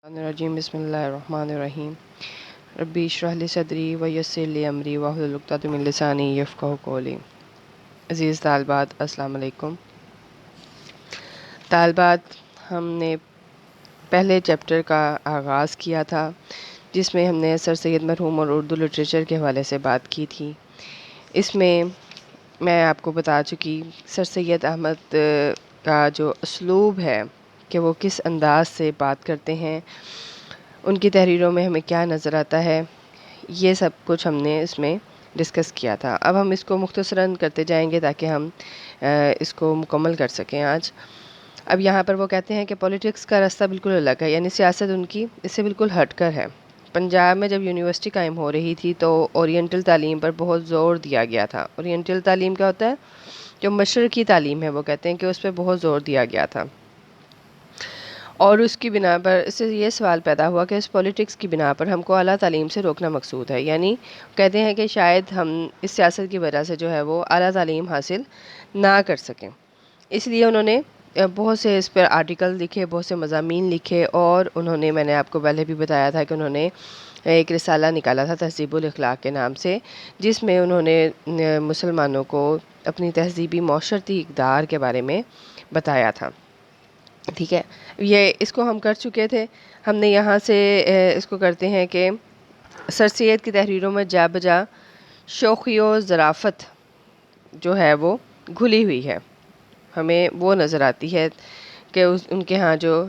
الرجیم بسم اللہ الرحمن الرحیم ربی اشرح لی صدری ویسر لی امری واحلل عقدۃ من لسانی یفقہوا قولی۔ عزیز طالبات السلام علیکم۔ طالبات، ہم نے پہلے چیپٹر کا آغاز کیا تھا جس میں ہم نے سر سید مرحوم اور اردو لٹریچر کے حوالے سے بات کی تھی۔ اس میں آپ کو بتا چکی سر سید احمد کا جو اسلوب ہے کہ وہ کس انداز سے بات کرتے ہیں، ان کی تحریروں میں ہمیں کیا نظر آتا ہے، یہ سب کچھ ہم نے اس میں ڈسکس کیا تھا۔ اب ہم اس کو مختصراً کرتے جائیں گے تاکہ ہم اس کو مکمل کر سکیں آج۔ اب یہاں پر وہ کہتے ہیں کہ پولیٹکس کا راستہ بالکل الگ ہے، یعنی سیاست ان کی اس سے بالکل ہٹ کر ہے۔ پنجاب میں جب یونیورسٹی قائم ہو رہی تھی تو اورینٹل تعلیم پر بہت زور دیا گیا تھا۔ اورینٹل تعلیم کیا ہوتا ہے؟ جو مشرقی تعلیم ہے، وہ کہتے ہیں کہ اس پہ بہت زور دیا گیا تھا، اور اس کی بنا پر اس سے یہ سوال پیدا ہوا کہ اس پولیٹکس کی بنا پر ہم کو اعلیٰ تعلیم سے روکنا مقصود ہے، یعنی کہتے ہیں کہ شاید ہم اس سیاست کی وجہ سے جو ہے وہ اعلیٰ تعلیم حاصل نہ کر سکیں۔ اس لیے انہوں نے بہت سے اس پر آرٹیکل لکھے، بہت سے مضامین لکھے، اور انہوں نے، میں نے آپ کو پہلے بھی بتایا تھا کہ انہوں نے ایک رسالہ نکالا تھا تہذیب الاخلاق کے نام سے، جس میں انہوں نے مسلمانوں کو اپنی تہذیبی معاشرتی اقدار کے بارے میں بتایا تھا۔ ٹھیک ہے، یہ اس کو ہم کر چکے تھے۔ ہم نے یہاں سے اس کو کرتے ہیں کہ سر سید کی تحریروں میں جا بجا شوخی و ظرافت جو ہے وہ گھلی ہوئی ہے، ہمیں وہ نظر آتی ہے کہ ان کے ہاں جو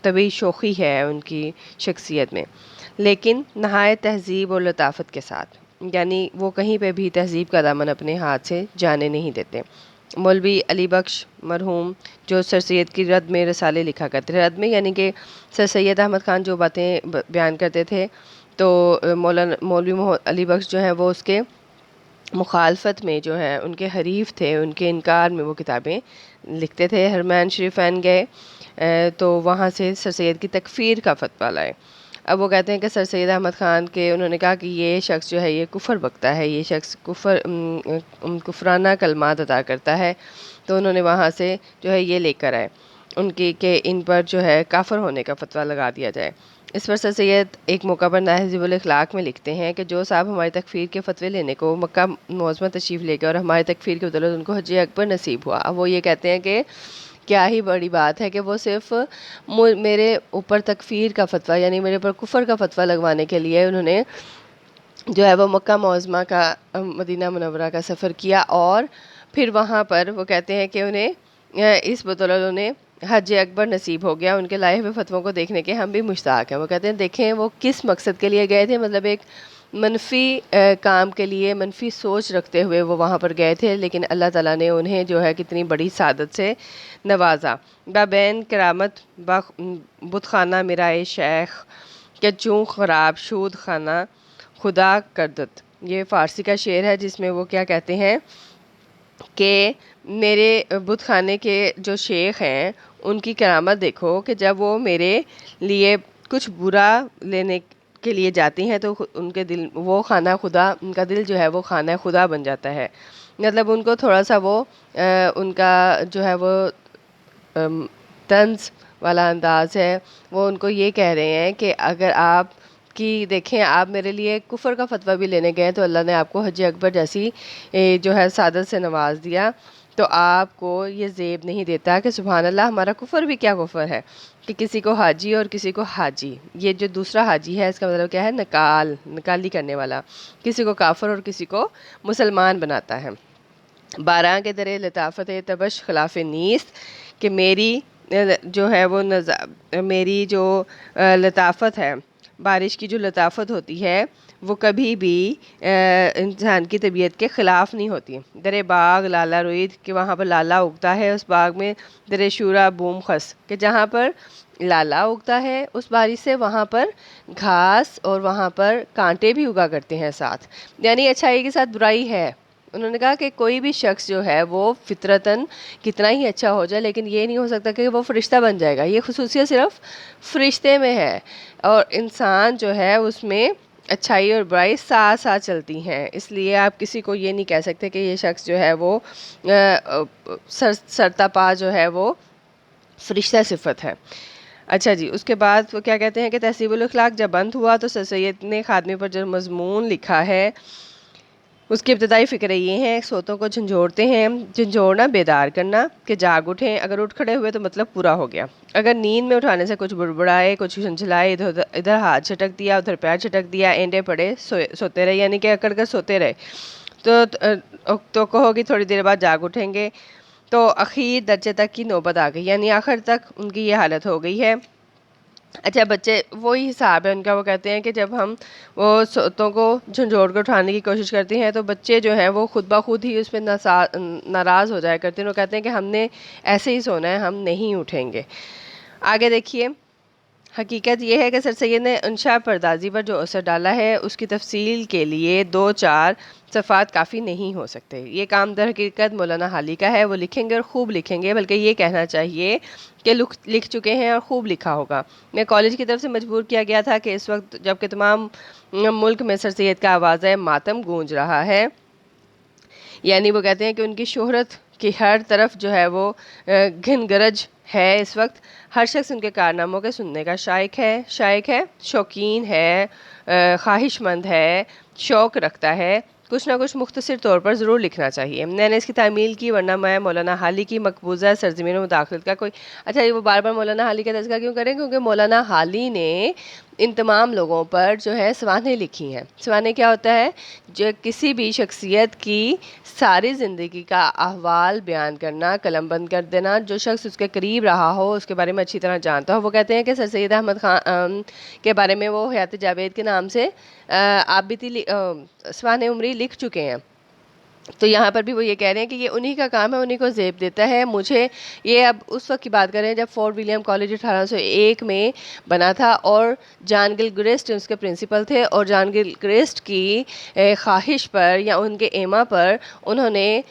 طبعی شوخی ہے ان کی شخصیت میں، لیکن نہایت تہذیب اور لطافت کے ساتھ، یعنی وہ کہیں پہ بھی تہذیب کا دامن اپنے ہاتھ سے جانے نہیں دیتے۔ مولوی علی بخش مرحوم جو سر سید کی رد میں رسالے لکھا کرتے تھے، رد میں یعنی کہ سر سید احمد خان جو باتیں بیان کرتے تھے تو مولوی علی بخش جو ہیں وہ اس کے مخالفت میں جو ہے ان کے حریف تھے، ان کے انکار میں وہ کتابیں لکھتے تھے۔ حرمین شریفین گئے تو وہاں سے سر سید کی تکفیر کا فتویٰ لائے۔ اب وہ کہتے ہیں کہ سر سید احمد خان کے انہوں نے کہا کہ یہ شخص جو ہے یہ کفر بکتا ہے، یہ شخص کفرانہ کلمات ادا کرتا ہے، تو انہوں نے وہاں سے جو ہے یہ لے کر آئے ان کی کہ ان پر جو ہے کافر ہونے کا فتویٰ لگا دیا جائے۔ اس پر سر سید ایک موقع پر تہذیب الاخلاق میں لکھتے ہیں کہ جو صاحب ہماری تکفیر کے فتوے لینے کو مکہ معظمہ تشریف لے گئے اور ہماری تکفیر کے بدولت ان کو حج اکبر نصیب ہوا، اب وہ یہ کہتے ہیں کہ کیا ہی بڑی بات ہے کہ وہ صرف میرے اوپر تکفیر کا فتویٰ یعنی میرے اوپر کفر کا فتویٰ لگوانے کے لیے انہوں نے جو ہے وہ مکہ معظمہ کا مدینہ منورہ کا سفر کیا، اور پھر وہاں پر وہ کہتے ہیں کہ انہیں اس بدولت انہیں حج اکبر نصیب ہو گیا۔ ان کے لائے ہوئے فتووں کو دیکھنے کے ہم بھی مشتاق ہیں۔ وہ کہتے ہیں دیکھیں وہ کس مقصد کے لیے گئے تھے، مطلب ایک منفی کام کے لیے، منفی سوچ رکھتے ہوئے وہ وہاں پر گئے تھے، لیکن اللہ تعالیٰ نے انہیں جو ہے کتنی بڑی سعادت سے نوازا۔ بابین کرامت بت خانہ میرائے شیخ کہ چوں خراب شود خانہ خدا کردت، یہ فارسی کا شعر ہے جس میں وہ کیا کہتے ہیں کہ میرے بت خانے کے جو شیخ ہیں ان کی کرامت دیکھو کہ جب وہ میرے لیے کچھ برا لینے کے لیے جاتی ہیں تو ان کے دل وہ خانہ خدا، ان کا دل جو ہے وہ خانہ خدا بن جاتا ہے۔ مطلب ان کو تھوڑا سا وہ ان کا جو ہے وہ طنز والا انداز ہے، وہ ان کو یہ کہہ رہے ہیں کہ اگر آپ کی دیکھیں آپ میرے لیے کفر کا فتویٰ بھی لینے گئے تو اللہ نے آپ کو حج اکبر جیسی جو ہے سعادت سے نواز دیا، تو آپ کو یہ زیب نہیں دیتا کہ سبحان اللہ ہمارا کفر بھی کیا کفر ہے کہ کسی کو حاجی اور کسی کو حاجی، یہ جو دوسرا حاجی ہے اس کا مطلب کیا ہے؟ نکالی کرنے والا، کسی کو کافر اور کسی کو مسلمان بناتا ہے۔ باراں کے درے لطافت تبش خلاف نیست کہ میری جو ہے وہ میری جو لطافت ہے، بارش کی جو لطافت ہوتی ہے وہ کبھی بھی انسان کی طبیعت کے خلاف نہیں ہوتی۔ درے باغ لالا روید کہ وہاں پر لالا اگتا ہے، اس باغ میں درے شورا بوم خس کہ جہاں پر لالا اگتا ہے اس بارش سے وہاں پر گھاس اور وہاں پر کانٹے بھی اگا کرتے ہیں ساتھ، یعنی اچھائی کے ساتھ برائی ہے۔ انہوں نے کہا کہ کوئی بھی شخص جو ہے وہ فطرتاً کتنا ہی اچھا ہو جائے لیکن یہ نہیں ہو سکتا کہ وہ فرشتہ بن جائے گا، یہ خصوصیت صرف فرشتے میں ہے، اور انسان جو ہے اس میں اچھائی اور برائی ساتھ ساتھ چلتی ہیں۔ اس لیے آپ کسی کو یہ نہیں کہہ سکتے کہ یہ شخص جو ہے وہ سرتاپا جو ہے وہ فرشتہ صفت ہے۔ اچھا جی، اس کے بعد وہ کیا کہتے ہیں کہ تہذیب الاخلاق جب بند ہوا تو سر سید نے خاتمے پر جو مضمون لکھا ہے اس کی ابتدائی فکریں یہ ہیں: سوتوں کو جھنجھوڑتے ہیں، جھنجھوڑنا بیدار کرنا کہ جاگ اٹھیں، اگر اٹھ کھڑے ہوئے تو مطلب پورا ہو گیا، اگر نیند میں اٹھانے سے کچھ بڑبڑائے، کچھ جھنجھلائے، ادھر ہاتھ چھٹک دیا، ادھر پیر چھٹک دیا، اینڈے پڑے سوتے رہے، یعنی کہ اکڑ کر سوتے رہے تو کہو کہ تھوڑی دیر بعد جاگ اٹھیں گے، تو اخیر درجے تک کی نوبت آ گئی، یعنی آخر تک ان کی یہ حالت ہو گئی ہے۔ اچھا بچے وہی حساب ہے ان کا، وہ کہتے ہیں کہ جب ہم وہ سوتوں کو جھنجھوڑ کر اٹھانے کی کوشش کرتے ہیں تو بچے جو ہیں وہ خود بخود ہی اس پہ ناراض ہو جایا کرتے ہیں، وہ کہتے ہیں کہ ہم نے ایسے ہی سونا ہے، ہم نہیں اٹھیں گے۔ آگے دیکھیے، حقیقت یہ ہے کہ سر سید نے انشاء پردازی پر جو اثر ڈالا ہے اس کی تفصیل کے لیے 2-4 صفحات کافی نہیں ہو سکتے۔ یہ کام در حقیقت مولانا حالی کا ہے، وہ لکھیں گے اور خوب لکھیں گے، بلکہ یہ کہنا چاہیے کہ لکھ چکے ہیں اور خوب لکھا ہوگا۔ میں کالج کی طرف سے مجبور کیا گیا تھا کہ اس وقت جبکہ تمام ملک میں سر سید کا آواز ماتم گونج رہا ہے، یعنی وہ کہتے ہیں کہ ان کی شہرت کی ہر طرف جو ہے وہ گھن گرج ہے، اس وقت ہر شخص ان کے کارناموں کے سننے کا شائق ہے، شوقین ہے، خواہش مند ہے، شوق رکھتا ہے، کچھ نہ کچھ مختصر طور پر ضرور لکھنا چاہیے۔ میں نے اس کی تعمیل کی، ورنہ میں مولانا حالی کی مقبوضہ سرزمین میں مداخلت کا کوئی اچھا یہ وہ بار بار مولانا حالی کا تذکرہ کیوں کریں؟ کیونکہ مولانا حالی نے ان تمام لوگوں پر جو ہے سوانحیں لکھی ہیں۔ سوانح کیا ہوتا ہے؟ جو کسی بھی شخصیت کی ساری زندگی کا احوال بیان کرنا، قلم بند کر دینا، جو شخص اس کے قریب رہا ہو، اس کے بارے میں اچھی طرح جانتا ہو۔ وہ کہتے ہیں کہ سر سید احمد خان کے بارے میں وہ حیات جاوید کے نام سے آبتی سوانح عمری لکھ چکے ہیں، تو یہاں پر بھی وہ یہ کہہ رہے ہیں کہ یہ انہی کا کام ہے، انہی کو زیب دیتا ہے مجھے۔ یہ اب اس وقت کی بات کر رہے ہیں جب فورٹ ولیم کالج 1801 میں بنا تھا اور جان گل گرسٹ اس کے پرنسپل تھے، اور جان گل گرسٹ کی خواہش پر یا ان کے ایما پر انہوں نے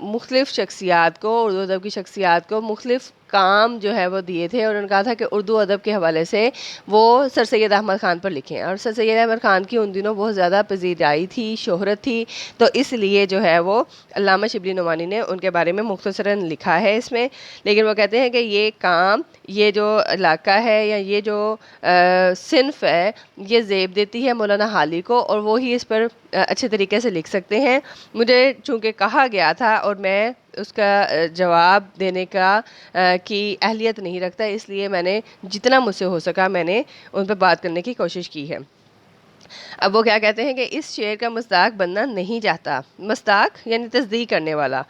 مختلف شخصیات کو، اردو ادب کی شخصیات کو مختلف کام جو ہے وہ دیے تھے، اور انہوں نے کہا تھا کہ اردو ادب کے حوالے سے وہ سر سید احمد خان پر لکھیں، اور سر سید احمد خان کی ان دنوں بہت زیادہ پذیرائی تھی، شہرت تھی، تو اس لیے جو ہے وہ علامہ شبلی نعمانی نے ان کے بارے میں مختصراً لکھا ہے اس میں۔ لیکن وہ کہتے ہیں کہ یہ کام، یہ جو علاقہ ہے یا یہ جو صنف ہے، یہ زیب دیتی ہے مولانا حالی کو، اور وہی اس پر اچھے طریقے سے لکھ سکتے ہیں۔ مجھے چونکہ کہا گیا تھا اور میں اس کا جواب دینے کی اہلیت نہیں رکھتا، اس لیے میں نے جتنا مجھ سے ہو سکا میں نے ان پہ بات کرنے کی کوشش کی ہے۔ اب وہ کیا کہتے ہیں کہ اس شعر کا مصداق بننا نہیں چاہتا۔ مصداق یعنی تصدیق کرنے والا۔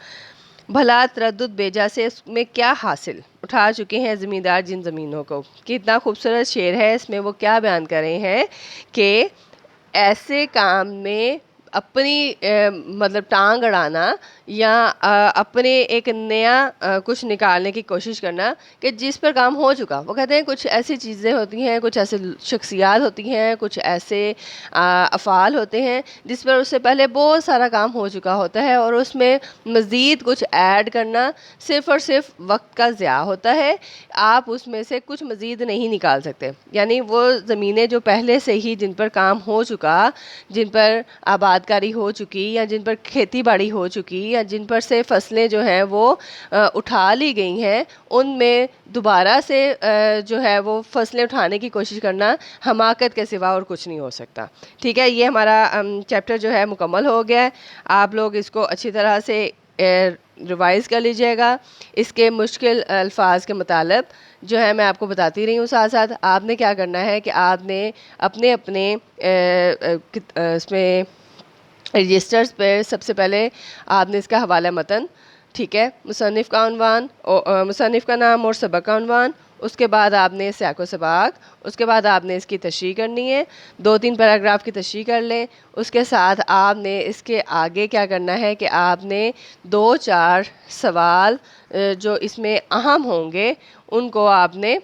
بھلا تردد بیجا سے اس میں کیا حاصل، اٹھا چکے ہیں زمیندار جن زمینوں کو۔ کتنا خوبصورت شعر ہے، اس میں وہ کیا بیان کر رہے ہیں کہ ایسے کام میں اپنی مطلب ٹانگ اڑانا یا اپنے ایک نیا کچھ نکالنے کی کوشش کرنا کہ جس پر کام ہو چکا۔ وہ کہتے ہیں کچھ ایسی چیزیں ہوتی ہیں، کچھ ایسے شخصیات ہوتی ہیں، کچھ ایسے افعال ہوتے ہیں جس پر اس سے پہلے بہت سارا کام ہو چکا ہوتا ہے، اور اس میں مزید کچھ ایڈ کرنا صرف اور صرف وقت کا ضیاع ہوتا ہے، آپ اس میں سے کچھ مزید نہیں نکال سکتے۔ یعنی وہ زمینیں جو پہلے سے ہی جن پر کام ہو چکا، جن پر آباد کاری ہو چکی یا جن پر کھیتی باڑی ہو چکی یا جن پر سے فصلیں جو ہیں وہ اٹھا لی گئی ہیں، ان میں دوبارہ سے جو ہے وہ فصلیں اٹھانے کی کوشش کرنا حماقت کے سوا اور کچھ نہیں ہو سکتا۔ ٹھیک ہے، یہ ہمارا چیپٹر جو ہے مکمل ہو گیا ہے۔ آپ لوگ اس کو اچھی طرح سے ریوائز کر لیجئے گا۔ اس کے مشکل الفاظ کے مطالب جو ہے میں آپ کو بتاتی رہی ہوں، ساتھ ساتھ آپ نے کیا کرنا ہے کہ آپ نے اپنے اس میں رجسٹرز پہ سب سے پہلے آپ نے اس کا حوالہ متن، ٹھیک ہے، مصنف کا عنوان، مصنف کا نام اور سبق کا عنوان، اس کے بعد آپ نے سیاق و سباق، اس کے بعد آپ نے اس کی تشریح کرنی ہے، 2-3 پیراگراف کی تشریح کر لیں۔ اس کے ساتھ آپ نے اس کے آگے کیا کرنا ہے کہ آپ نے 2-4 سوال جو اس میں اہم ہوں گے ان کو آپ نے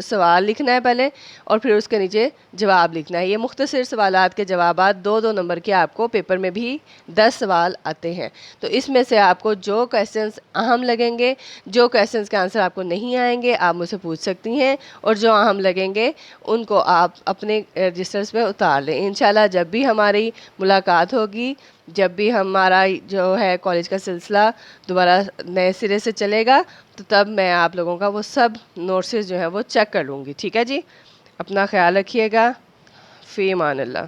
سوال لکھنا ہے پہلے، اور پھر اس کے نیچے جواب لکھنا ہے۔ یہ مختصر سوالات کے جوابات 2-2 نمبر کے آپ کو پیپر میں بھی 10 سوال آتے ہیں، تو اس میں سے آپ کو جو کویسچنز اہم لگیں گے، جو کویسچنز کے آنسر آپ کو نہیں آئیں گے، آپ مجھ سے پوچھ سکتی ہیں، اور جو اہم لگیں گے ان کو آپ اپنے رجسٹرز پہ اتار لیں۔ انشاءاللہ جب بھی ہماری ملاقات ہوگی جب بھی ہمارا جو ہے کالج کا سلسلہ دوبارہ نئے سرے سے چلے گا تو تب میں آپ لوگوں کا وہ سب نوٹسز جو ہیں وہ چیک کر لوں گی. ٹھیک ہے جی, اپنا خیال رکھیے گا. فی امان اللہ.